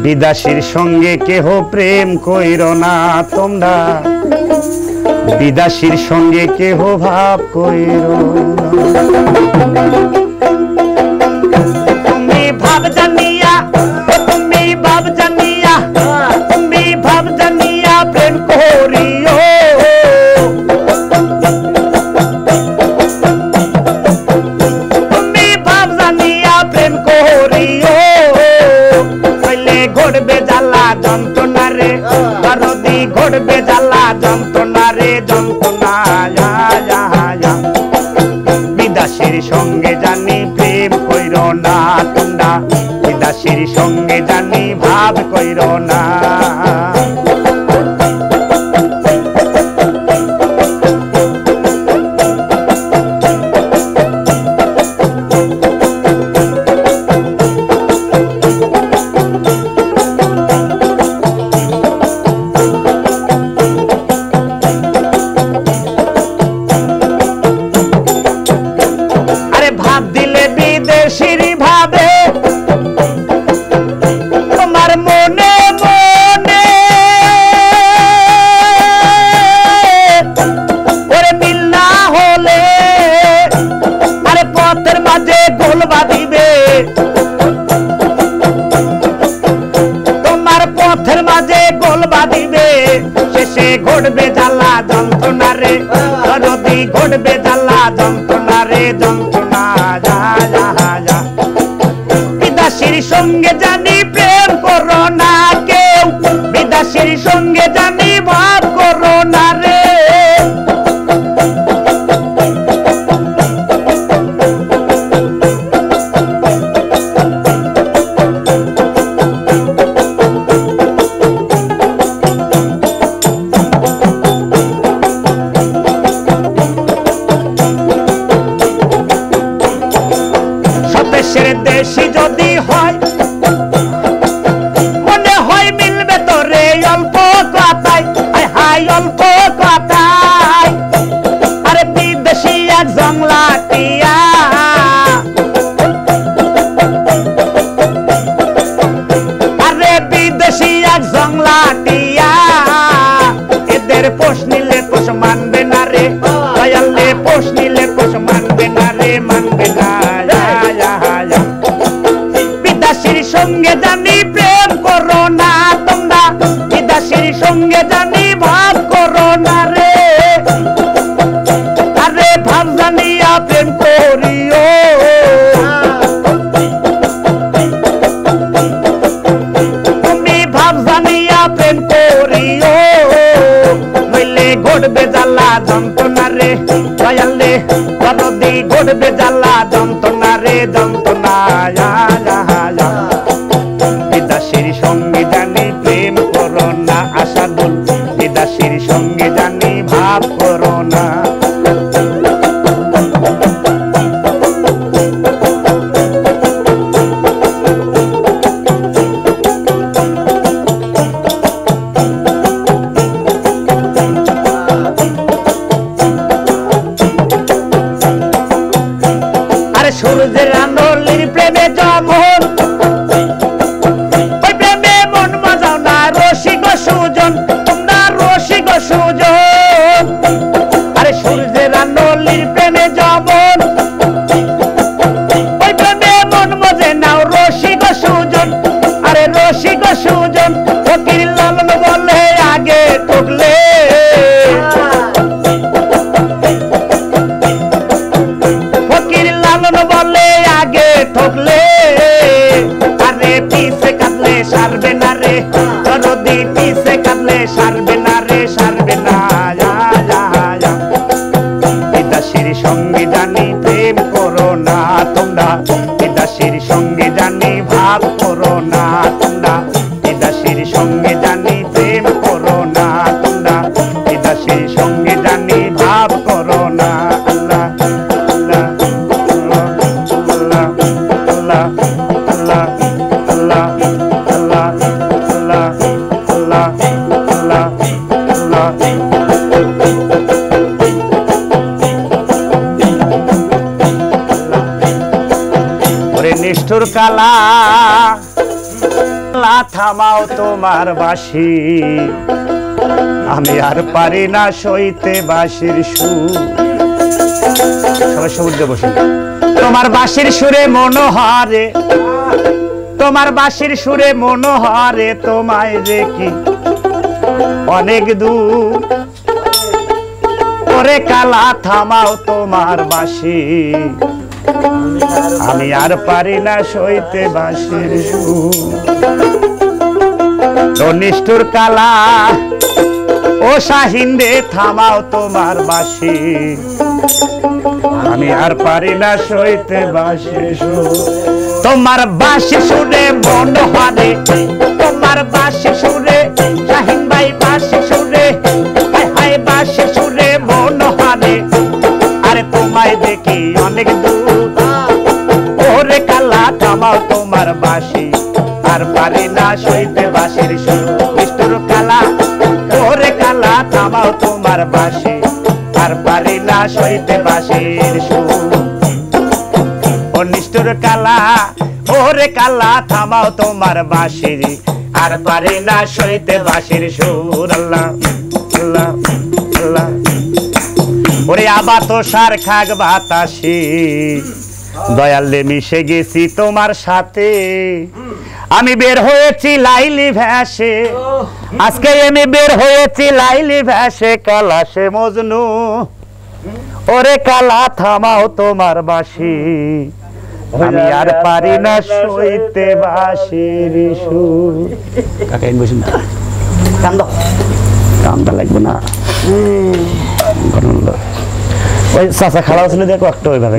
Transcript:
বিদাসীর সঙ্গে কেহ প্রেম কইর না তোমরা, বিদাসীর সঙ্গে কেহ ভাব কইর না। তুমি ভাব জানিয়া, তুমি ভাব জানিয়া, তুমি ভাব জানিয়া প্রেম করিও। ঘটবে জ্বালা যন্ত্রণা রে দরদি, ঘটবে জ্বালা যন্ত্রণা রে যন্ত্রণা। বিদাসীর সঙ্গে জানি প্রেম কইর না তোমরা, বিদাসীর সঙ্গে জানি ভাব কইর না। তোমার পথের মাঝে গোল বাঁধিবে, শেষে ঘটবে জ্বালা যন্ত্রণা রে দরদি, ঘটবে জ্বালা যন্ত্রণা রে যন্ত্রণা। বিদাসীর সঙ্গে জানি প্রেম করো না কেউ, বিদাসীর সঙ্গে জানি ভাব করো না রে। দেশি যদি হয় মনে হয় মিলবে তোরে অল্প কথায়, হাই অল্প কথায়। আরে বিদেশি এক জংলাটিয়া, আরে বিদেশি এক জংলাটিয়া, এদের পোষ নিলে পোষ মানবে না রে দয়ালে, পোষ নিলে পোষ মানবে না রে মানবে না। বিদাসীর সঙ্গে জানি প্রেম করো না তোমরা, বিদাসীর সঙ্গে জানি ভাব করো না রে। আরে ভাব জানিয়া প্রেম করিও, তুমি ভাব জানিয়া প্রেম করিও, নইলে ঘটবে জ্বালা যন্ত্রণা রে দয়ালে দরদি, ঘটবে জ্বালা যন্ত্রণা রে যন্ত্রণা। বিদাসীর সঙ্গে জানি প্রেম করো না আশাদুল, বিদাসীর সঙ্গে জানি ভাব করো না। আরে সূর্যের আলোর প্রেমে যমন, ওই প্রেমে মন মাজাও না রসিক সুজন, তোমরা রসিক সুজন। আরে সূর্যের আলোর প্রেমে যমন, ওই প্রেমে মন মজে নাও রসিক সুজন। আরে রসিক সুজন ফকির লালন বলে আগে ঠকলে, ফকির লালন বলে আগে ঠকলে, আরে পিছে কাটলে সারবে না রে দরদি, পিছে কাটলে সারবে না রে সারবে না। বিদাসীর সঙ্গে জানি প্রেম করো না তোমরা, বিদাসীর সঙ্গে জানি ভাব করো না তোমরা, বিদাসীর সঙ্গে জানি প্রেম করো না তোমরা, বিদাসীর সঙ্গে জানি ভাব করো না। আল্লাহ আল্লাহ আল্লাহ আল্লাহ আল্লাহ আল্লাহ আল্লাহ আল্লাহ আল্লাহ আল্লাহ আল্লাহ। ওরে নিষ্ঠুর কালা থামাও তোমার বাঁশি আমি আর পারি না সইতে বাঁশির সুর সবাই সমুদ্রে বসে তোমার বাঁশির সুরে মনোহরে তোমার বাঁশির সুরে মনোহরে তোমায় দেখি অনেক দূর ওরে কালা থামাও তোমার বাঁশি আমি আর পারি না সইতে বাঁশির সুর নিষ্ঠুর কালা ও শাহিন্দে থামাও তোমার বাঁশি আমি আর পারি না সইতে বাঁশির সুর তোমার বাঁশি সুরে মনোহরে তোমার বাঁশি সুরে শাহিন ভাই বাঁশি সুরে হায় হায় বাঁশি সুরে মনোহরে আরে তোমায় দেখি অনেক দূর ওরে কালা থামাও তোমার বাঁশি আর পারি না সইতে বাঁশির সুর নিষ্ঠুর কালা ওরে কালা থামাও তোমার বাঁশি আর পারি না সইতে বাঁশির সুর ও নিষ্ঠুর কালা ওরে কালা থামাও তোমার বাঁশি আর পারি না সইতে বাঁশির সুর আল্লাহ আল্লাহ আল্লাহ ওরে আবা তো সার খাগ বাতাসি দয়ালে মিশে গেছি তোমার সাথে আমি বের হয়েছি লাইলি ভ্যাসে আজকে আমি বের হয়েছি লাইলি ভ্যাসে কালাসে মজনু ওরে কালা থামাও তোমার বাঁশি আমি আর পারি না সইতে বাঁশির সুর কাকা ইন বসুন কামটা লাগবে না ওই চাচা খাড়া ছিল দেখো একটা ওইভাবে